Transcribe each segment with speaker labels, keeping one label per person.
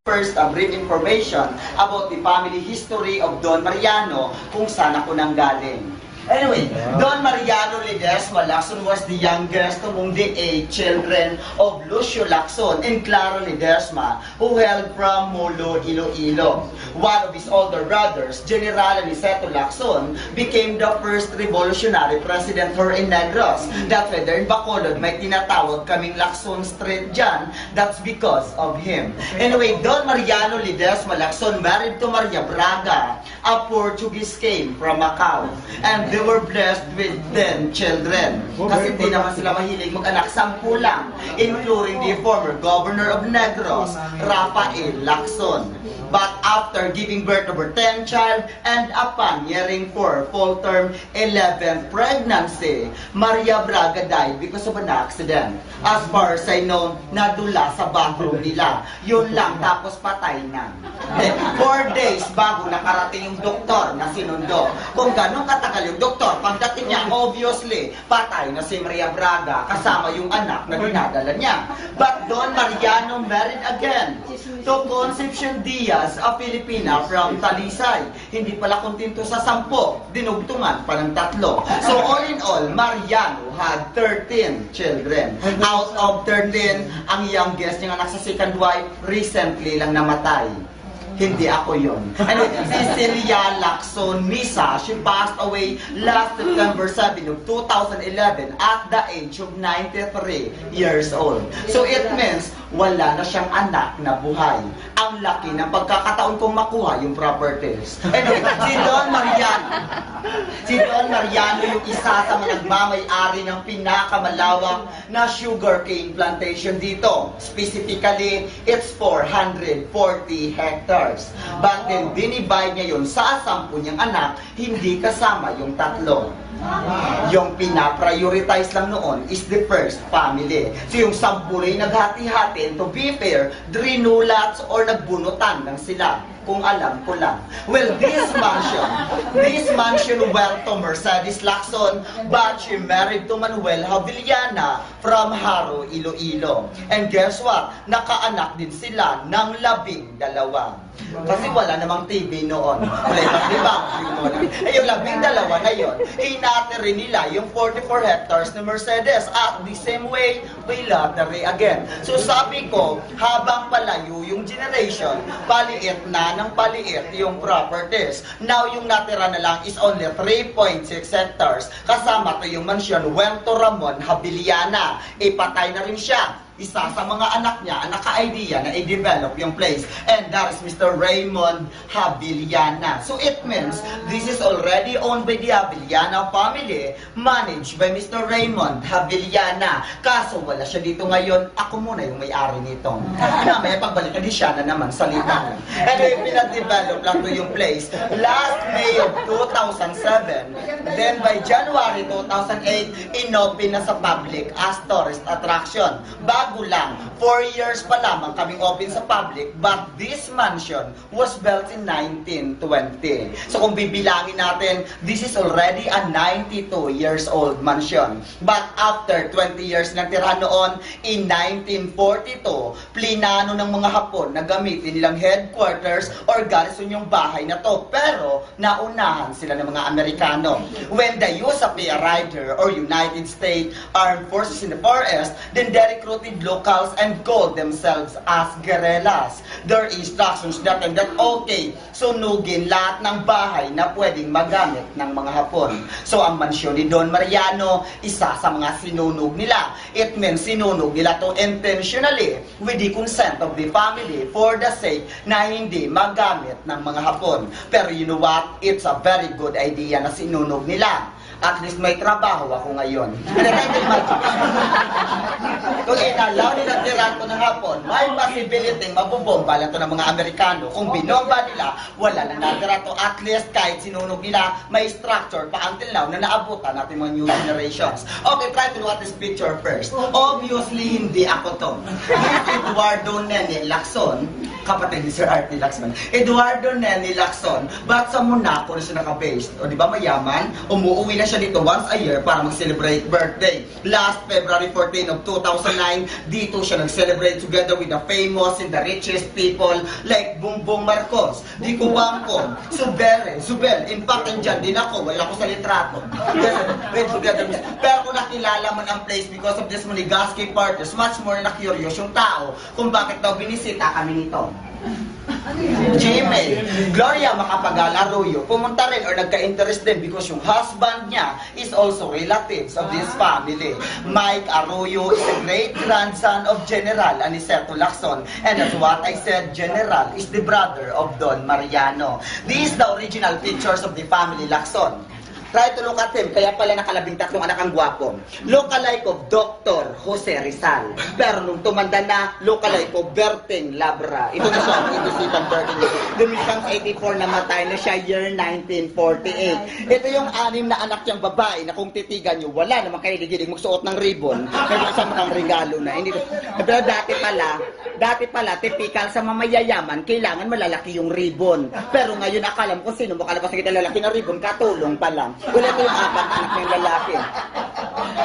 Speaker 1: First, a brief information about the family history of Don Mariano, kung saan ako nanggaling. Anyway, Don Mariano Ledesma Lacson was the youngest among the 8 children of Lucio Lacson and Clara Ledesma, who hailed from Molo, Iloilo. One of his older brothers, General Aniceto Lacson, became the first revolutionary president here in Negros. That's why there in Bacolod may tinatawag kaming Lacson Street dyan. That's because of him. Anyway, Don Mariano Ledesma Lacson married to Maria Braga, a Portuguese came from Macau. And they were blessed with 10 children. Kasi hindi naman sila mahilig mag-anak, 10 lang, including the former governor of Negros, Rafael Lacson. But after giving birth to her 10th child and upon nearing for full-term 11th pregnancy, Maria Braga died because of an accident. As far as I know, nadula sa bathroom nila. Yun lang, tapos patay na. 4 days bago nakarating yung doktor na sinundo. Kung ganun katagal yung doktor, pagdating niya, obviously, patay na si Maria Braga kasama yung anak na dinadala niya. But Don Mariano married again to Concepcion Diaz, a Filipina from Talisay. Hindi pala kontento sa 10, dinugtungan pa ng 3. So all in all, Mariano had 13 children. Out of 13, ang youngest niya anak sa second wife, recently lang namatay. Hindi ako yun. Ano, Cecilia Lacson Misa, she passed away last September 7 of 2011 at the age of 93 years old. So it means, wala na siyang anak na buhay. Ang laki ng pagkakataon kong makuha yung properties. Anyway, si Don Mariano yung isa sa mga nagmamay-ari ng pinakamalawak na sugarcane plantation dito. Specifically, it's 440 hectares. But then, dinivide niya yun sa 10 niyang anak, hindi kasama yung 3. Yung pina-prioritize lang noon is the first family. So yung 10 ay naghati-hati, and to be fair, drinulats or nagbunutan lang sila. Kung alam ko lang. Well, this mansion went to Mercedes Lacson, but she married to Manuel Havillana from Haro, Iloilo. And guess what? Nakaanak din sila ng 12. Kasi wala namang TV noon. Diba? Yung 12 na yun, inateri nila yung 44 hectares ni Mercedes. At the same way, may lottery again. So sabi ko, habang palayo yung generation, paliit na ng paliit yung properties. Now, yung natira na lang is only 3.6 hectares. Kasama to yung mansion Wento Ramon Havillana. Ipatay na rin siya. Isa sa mga anak niya ang naka-idea na i-develop yung place. And that is Mr. Raymond Havillana. So it means this is already owned by the Havillana family, managed by Mr. Raymond Havillana. Kaso wala siya dito ngayon, ako muna yung may-ari nito. May pagbalik na di siya na naman salita. Anyway, pinag-develop lang to yung place. Last May of 2007, then by January 2008, inopen na sa public as tourist attraction. Bago lang, 4 years pa lamang kaming open sa public, but this mansion was built in 1920. So kung bibilangin natin, this is already a 92 years old mansion. But after 20 years ng tira noon, in 1942, plinano ng mga Hapon na gamitin nilang headquarters or garrison yung bahay na to. Pero naunahan sila ng mga Amerikano. When the USAP arrived here, or United States Armed Forces in the Far East, then they recruited locals and called themselves as guerrillas. Their instructions that and that, okay, sunugin lahat ng bahay na pwedeng magamit ng mga Hapon. So ang mansyon ni Don Mariano, isa sa mga sinunog nila. It means sinunog nila to intentionally with the consent of the family for the sake na hindi magamit ng mga Hapon. Pero you know what? It's a very good idea na sinunog nila. At least may trabaho ako ngayon. Kung inalaw nila tirahan ko ng Hapon, may possibility mabubomba lang to ng mga Amerikano. Kung binomba nila, wala na natira to. At least kahit sinunog nila, may structure pa until now na naabutan natin mga new generations. Okay, try to look at this picture first. Obviously, hindi ako to. Eduardo Nene Lacson, kapatid ni Sir Artie Lacson. Eduardo Nenny Lacson, but sa Monaco na siya naka-based. O di ba mayaman? Umuwi na siya dito once a year para mag-celebrate birthday. Last February 14 of 2009, dito siya nag-celebrate together with the famous and the richest people like Bongbong Marcos, Dico Bangko, Zubel. In fact, andyan din ako, wala ko sa litrato. Pero kung nakilala mo ang place because of this Monegasque parties, much more na curious yung tao kung bakit daw binisita kami nito. Jimmy, Gloria Macapagal Arroyo, pumunta rin or nagka-interest din because yung husband niya is also relatives of this family. Mike Arroyo is a great-grandson of General Aniceto Lacson, and as what I said, General is the brother of Don Mariano. These the original pictures of the family Lacson. Try to look at him, kaya pala nakalabing-3 anak ang gwapo. Lookalike of Dr. Jose Rizal. Pero nung tumanda na, lookalike of Berting Labra. Ito na siya, ito si Berting. Dumisang 84, namatay na siya year 1948. Ito yung 6 na anak niyang babae na kung titigan niyo, wala naman kayo digilig magsuot ng ribbon. May isang makang regalo na. Hindi, pero dati pala, typical sa mamayayaman, kailangan malalaki yung ribbon. Pero ngayon, akala mo kung sino makalabas na kita lalaki ng ribbon, katulong pa lang. Wala ito yung 4 na anak ng lalaki.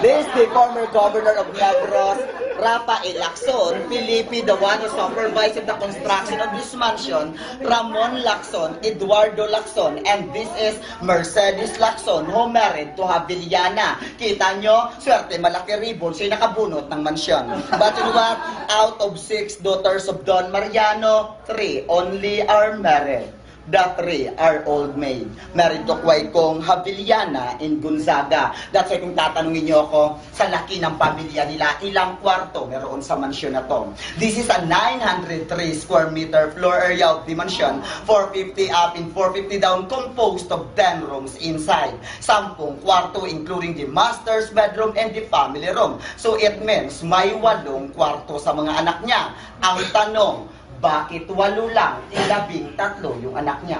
Speaker 1: This the former governor of Negros, Rafael Lacson, Felipe, the one who supervised the construction of this mansion, Ramon Lacson, Eduardo Lacson, and this is Mercedes Lacson, who married to Javiliana. Kita nyo, swerte, malaki ribbon, siya nakabunot ng mansyon. But you know what? Out of 6 daughters of Don Mariano, 3 only are married. The 3 are old maid. Married to Kong Javiliana in Gonzaga. That's why kung tatanungin niyo ako, sa laki ng pamilya nila, ilang kwarto meron sa mansyon na to. This is a 903 square meter floor area of the mansion, 450 up and 450 down, composed of 10 rooms inside. 10 kwarto including the master's bedroom and the family room. So it means may 8 kwarto sa mga anak niya. Ang tanong, bakit 8 lang, 13 yung anak niya?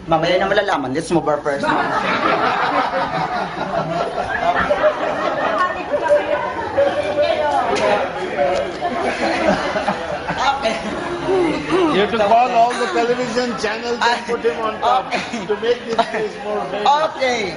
Speaker 1: Mamaya na malalaman. Let's move our first one. Okay.
Speaker 2: You have to call all the television channels and put him on top to make this place more famous.
Speaker 1: Okay.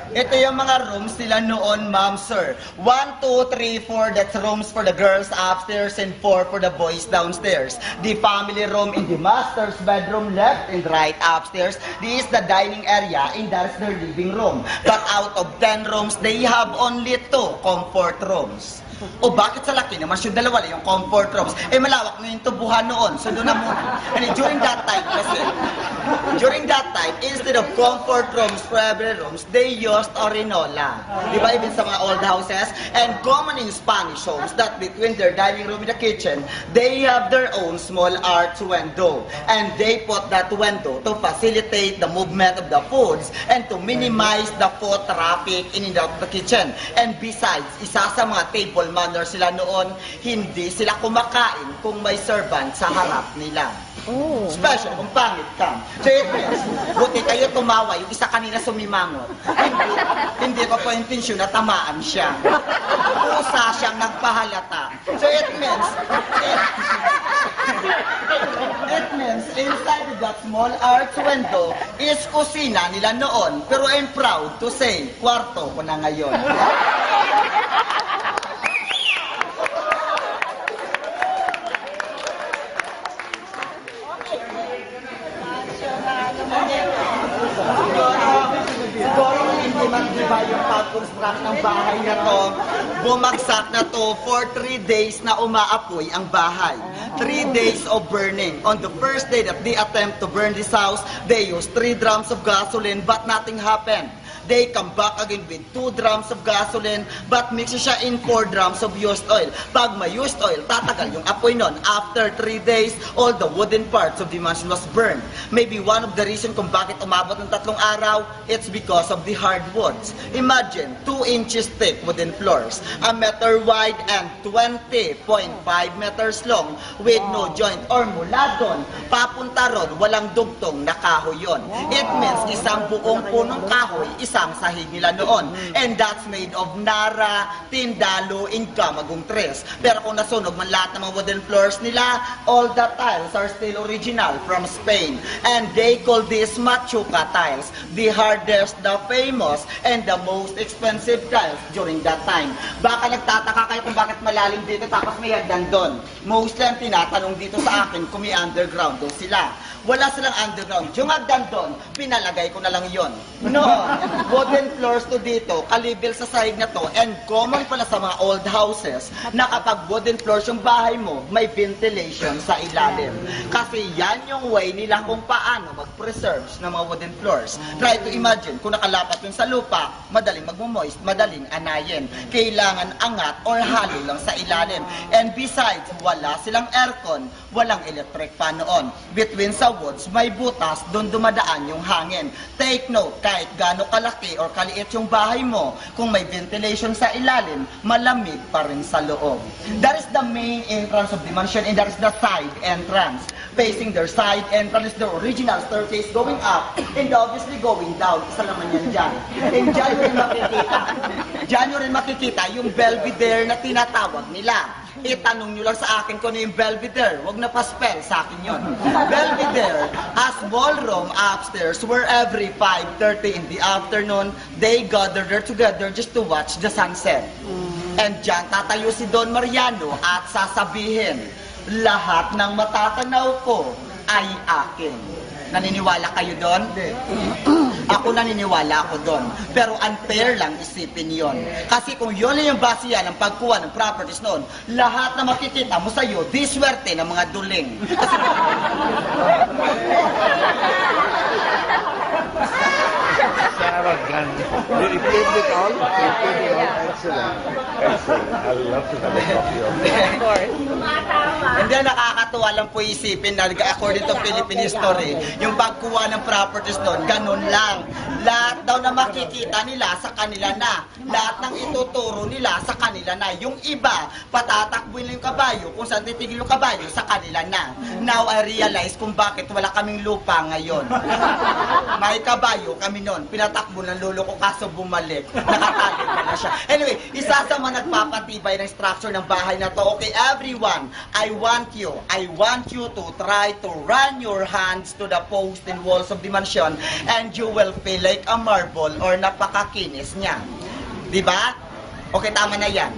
Speaker 1: Ito yung mga rooms nila noon, ma'am, sir. 1, 2, 3, 4, that's rooms for the girls upstairs and 4 for the boys downstairs. The family room in the master's bedroom left and right upstairs. This is the dining area and that's their living room. But out of 10 rooms, they have only 2 comfort rooms. O bakit sa laki naman yung 2 lang yung comfort rooms? Eh malawak na yung tubuhan noon. So doon na muna. And during that time kasi, instead of comfort rooms, private rooms, they used orinola. Di ba? Even sa mga old houses. And common in Spanish homes that between their dining room and the kitchen, they have their own small arch window. And they put that window to facilitate the movement of the foods and to minimize the foot traffic in and out of the kitchen. And besides, isa sa mga table manners sila noon, hindi sila kumakain kung may servant sa harap nila.
Speaker 3: Oh.
Speaker 1: Special kung pangit ka. So it means, buti kayo tumawa, yung isa kanina sumimangot. Hindi ko po intensyon na tamaan siya. Pusa siyang nagpahalata. So it means, inside of that small arch window is kusina nila noon. Pero I'm proud to say, kwarto ko na ngayon. Siguro hindi mag-iba yung pag-construct ng bahay na to. Bumagsak na to for 3 days na umaapoy ang bahay. 3 days of burning. On the first day that they attempt to burn this house, they used 3 drums of gasoline but nothing happened. They come back again with 2 drums of gasoline but mix siya in 4 drums of used oil. Pag may used oil, tatagal yung apoy nun. After 3 days, all the wooden parts of the mansion was burned. Maybe one of the reason kung bakit umabot ng 3 araw, it's because of the hardwoods. Imagine, 2 inches thick wooden floors, 1 meter wide and 20.5 meters long with no joint or mula doon, papunta ron, walang dugtong na kahoy yun. It means isang buong punong kahoy, isang isang sahig nila noon. And that's made of Nara, Tindalo, and Camagong Tres. Pero kung nasunog man lahat ng mga wooden floors nila, all the tiles are still original from Spain. And they call this Machuca tiles, the hardest, the famous, and the most expensive tiles during that time. Baka nagtataka kayo kung bakit malalim dito tapos may hagdan doon. Mostly ang tinatanong dito sa akin kung may underground doon sila. Wala silang underground. Yung hagdan doon, pinalagay ko na lang yon. No, wooden floors to dito, kalibil sa sahig na to, and common pala sa mga old houses na kapag wooden floors yung bahay mo, may ventilation sa ilalim. Kasi yan yung way nila kung paano mag-preserve ng mga wooden floors. Try to imagine, kung nakalapat yun sa lupa, madaling magmumoist, madaling anayin. Kailangan angat or halo lang sa ilalim. And besides, wala silang aircon, walang electric fan noon. Between sa woods, may butas, doon dumadaan yung hangin. Take note, kahit gaano kalaki or kaliit yung bahay mo, kung may ventilation sa ilalim, malamig pa rin sa loob. That is the main entrance of the mansion, and that is the side entrance. Facing their side entrance is the original staircase going up and obviously going down. Isa naman yan dyan. And dyan nyo rin makikita yung Belvedere na tinatawag nila. Itanong nyo lang sa akin kung ano yung Belvedere. Huwag na pa-spell sa akin yun. Belvedere has ballroom upstairs where every 5:30 in the afternoon, they gather there together just to watch the sunset. And dyan tatayo si Don Mariano at sasabihin, lahat ng matatanaw ko ay akin. Naniniwala kayo doon? Ako naniniwala ako doon. Pero unfair lang isipin yon. Kasi kung yun yung basihan ng pagkuha ng properties noon, lahat na makikita mo sa'yo, diswerte ng mga duling. Kasi
Speaker 2: Extravagant. You played it all? You played it all? Excellent. Excellent. I would love to have a copy of it.
Speaker 3: Of course.
Speaker 1: Hindi, nakakatuwa lang po isipin na according to Philippine history, yung pagkuha ng properties doon, ganun lang. Lahat daw na makikita nila sa kanila na. Lahat ng ituturo nila sa kanila na. Yung iba, patatakbuhin yung kabayo, kung saan titigil yung kabayo, sa kanila na. Now I realize kung bakit wala kaming lupa ngayon. May kabayo kami noon. Pinatakbo ng lolo ko kaso bumalik. Nakatali na siya. Anyway, isa sa mga nagpapatibay ng structure ng bahay na to. Okay, everyone, I want you to try to run your hands to the post and walls of the mansion and you will feel like a marble or napakakinis niya. Diba? Okay, tama na yan.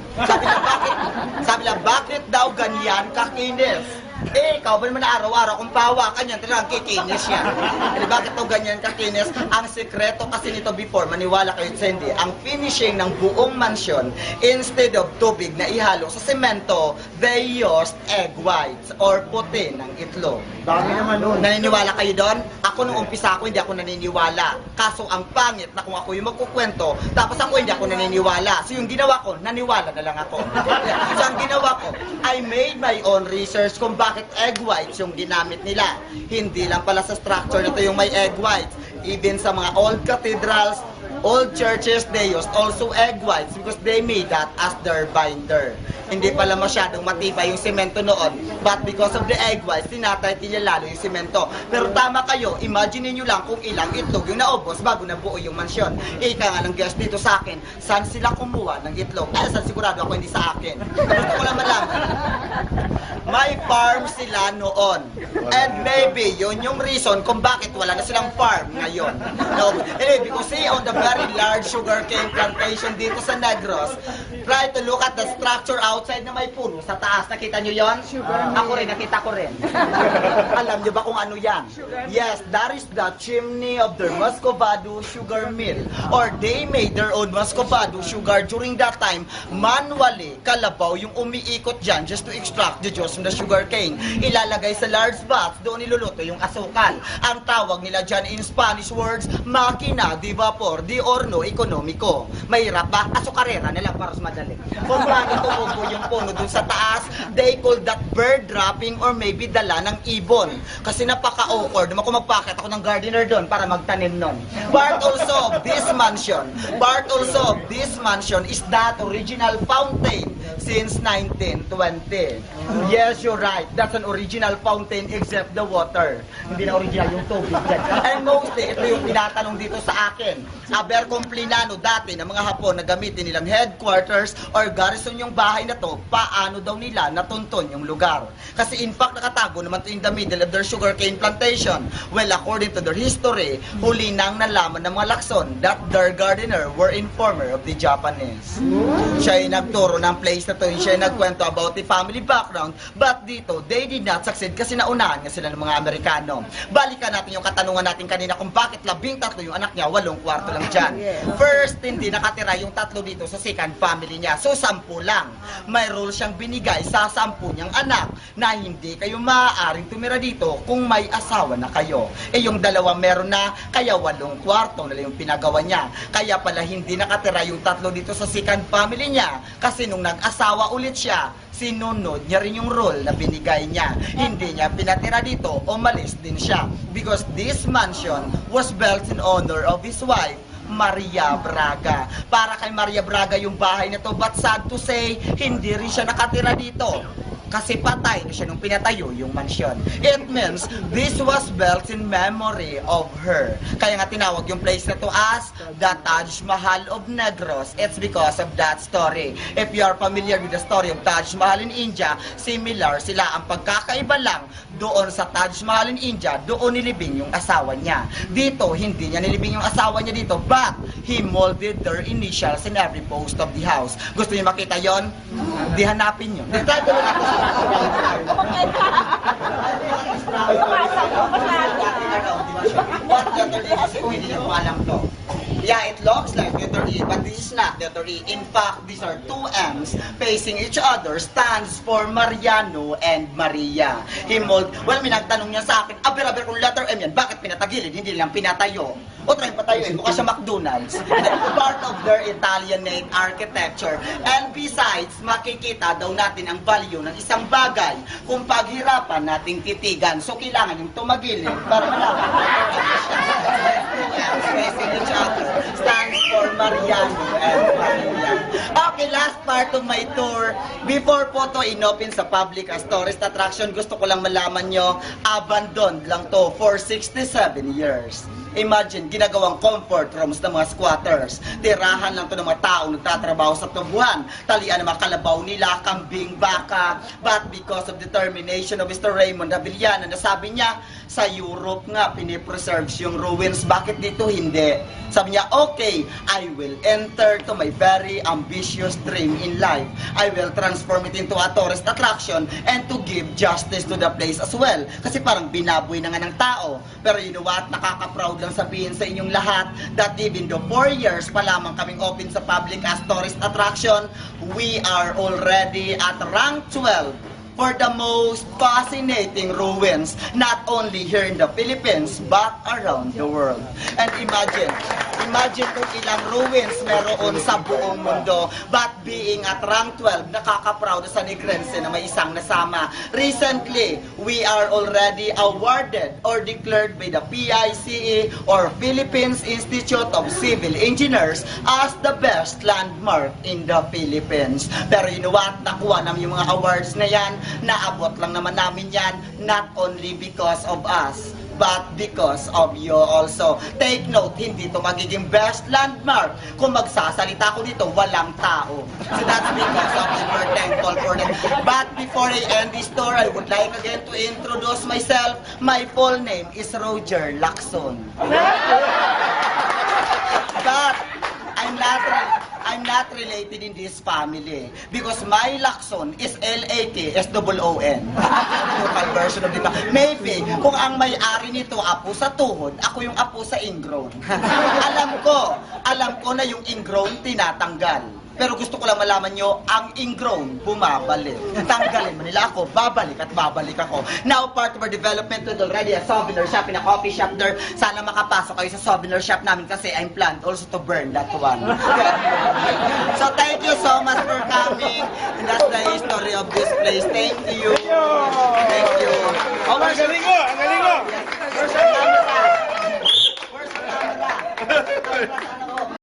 Speaker 1: Sabi lang, bakit daw ganyan kakinis? Eh, ikaw ba naman na araw-araw kung pawa ka niyan, talagang kikinis yan. Eh, bakit daw ganyan kakinis? Ang sekreto kasi nito before, maniwala kayo sa hindi, ang finishing ng buong mansion, instead of tubig na ihalo sa semento, they used egg whites or puti ng itlog.
Speaker 2: Dami naman nun.
Speaker 1: Naniniwala kayo doon? Ako nung umpisa ako, hindi ako naniniwala. Kaso ang pangit na kung ako yung magkukwento, tapos ako hindi ako naniniwala. So yung ginawa ko, naniwala na lang ako. So ang ginawa ko, I made my own research kung bakit egg whites yung ginamit nila. Hindi lang pala sa structure na to yung may egg whites. Even sa mga old cathedrals, old churches, they used also egg whites because they made that as their binder. Hindi pala masyadong matibay yung semento noon. But because of the egg whites, tinatay lalo yung semento. Pero tama kayo, imagine niyo lang kung ilang itlog yung naubos bago nabuo yung mansyon. Ika nga ng guest dito sa akin, saan sila kumuha ng itlog? Ay, saan sigurado ako hindi sa akin. Gusto ko lang malaman. May farm sila noon. And maybe yun yung reason kung bakit wala na silang farm ngayon. No? Anyway, because see on the very large sugarcane plantation dito sa Negros, try to look at the structure outside na may puno sa taas. Nakita nyo yon? Ako rin, nakita ko rin. Alam nyo ba kung ano yan? Yes, that is the chimney of their Muscovado sugar mill. Or they made their own Muscovado sugar during that time. Manually, kalabaw yung umiikot dyan just to extract the juice from the sugar cane. Ilalagay sa large vats, doon niluluto yung asukal. Ang tawag nila dyan in Spanish words, makina di vapor di horno economico. Mahirap ba? Asukarera na lang para mas madali. Kung bakit tumubo yung puno dun sa taas, they call that bird dropping or maybe dala ng ibon. Kasi napaka-awkward. Naman kung magpakit ako ng gardener doon para magtanim nun. Part also of this mansion is that original fountain since 1920. Yes, you're right. That's an original fountain except the water. Hindi na original yung tubig dyan. And mostly, ito yung tinatanong dito sa akin. Abercrombie dati ng mga Hapon na gamitin nilang headquarters or garrison yung bahay na to, paano daw nila natunton yung lugar? Kasi in fact, nakatago naman to in the middle of their sugarcane plantation. Well, according to their history, huli nang nalaman ng mga Lacson that their gardener were informer of the Japanese. Siya ay nagturo ng place na to, siya ay nagkwento about the family background, but dito, they did not succeed kasi naunahan nga sila ng mga Amerikano. Balikan natin yung katanungan natin kanina kung bakit 13 yung anak niya, 8 kwarto lang dyan. First, hindi nakatira yung 3 dito sa second family niya, so 10 lang. May rule siyang binigay sa 10 niyang anak na hindi kayo maaaring tumira dito kung may asawa na kayo. Eh yung 2 meron na, kaya 8 kwarto na lang yung pinagawa niya. Kaya pala hindi nakatira yung 3 dito sa second family niya kasi nung nag-asawa ulit siya, sinunod niya rin yung role na binigay niya. Hindi niya pinatira dito, umalis din siya. Because this mansion was built in honor of his wife, Maria Braga. Para kay Maria Braga yung bahay na to, but sad to say, hindi rin siya nakatira dito. Kasi patay na siya nung pinatayo yung mansyon. It means this was built in memory of her. Kaya nga tinawag yung place na to as the Taj Mahal of Negros. It's because of that story. If you are familiar with the story of Taj Mahal in India, similar sila. Ang pagkakaiba lang, doon sa Taj Mahal in India, doon nilibing yung asawa niya. Dito, hindi niya nilibing yung asawa niya dito, but he molded their initials in every post of the house. Gusto niyo makita yon? Di hanapin nyo. Try ko lang ako sa what letter E? Kasi kung hindi niyo po alam to. Yeah, it looks like letter E, but this is not letter E. In fact, these are 2 M's facing each other, stands for Mariano and Maria. Well, may nagtanong niya sa akin, aber kung letter M yan, bakit pinatagilid, hindi lang pinatayo? O try patayuin, mukha siya McDonald's. Part of their Italianate architecture. And besides, makikita daw natin ang value ng isang bagay kung paghirapan nating titigan. So, kailangan yung tumagilid para malaman. Facing each other stands for Mariano and Maria. Okay, last part of my tour. Before po to inopen sa public as tourist attraction, gusto ko lang malaman nyo, abandoned lang to for 67 years. Imagine, ginagawang comfort rooms ng mga squatters. Tirahan lang to ng mga taong nagtatrabaho sa tubuhan. Talian ng mga kalabaw nila, kambing, baka. But because of determination of Mr. Raymond Avellana, nasabi niya, sa Europe nga, pinipreserves yung ruins. Bakit dito hindi? Sabi niya, okay, I will enter to my very ambitious dream in life. I will transform it into a tourist attraction and to give justice to the place as well. Kasi parang binaboy na nga ng tao. Pero you know what? Nakaka-proud lang sabihin sa inyong lahat that even though 4 years pa lamang kaming open sa public as tourist attraction, we are already at rank 12 for the most fascinating ruins, not only here in the Philippines, but around the world. And imagine kung ilang ruins meron sa buong mundo, but being at rank 12, nakaka-proud sa Negrense na may isang nasama. Recently, we are already awarded or declared by the PICE or Philippines Institute of Civil Engineers as the best landmark in the Philippines. Pero you know what? Nakuha namin yung mga awards na yan, naabot lang naman namin yan, not only because of us, but because of you also. Take note, hindi to magiging best landmark kung magsasalita ko dito, walang tao. So that's because of it. We're thankful for that. But before I end this tour, I would like again to introduce myself. My full name is Roger Lacson. But I'm not related in this family because my Lacson is L-A-K-S-O-O-N. Local version of dito. Maybe, kung ang may-ari nito apo sa tuhod, ako yung apo sa ingrown. Alam ko na yung ingrown tinatanggal. Pero gusto ko lang malaman nyo, ang ingrown, bumabalik. Tanggalin mo nila ako, babalik at babalik ako. Now, part of our development with already a souvenir shop and a coffee shop there. Sana makapasok kayo sa souvenir shop namin kasi I'm planned also to burn that one. So, thank you so much for coming. And that's the history of this place. Thank you. Thank you.
Speaker 2: Ang galing ko! Ang galing ko!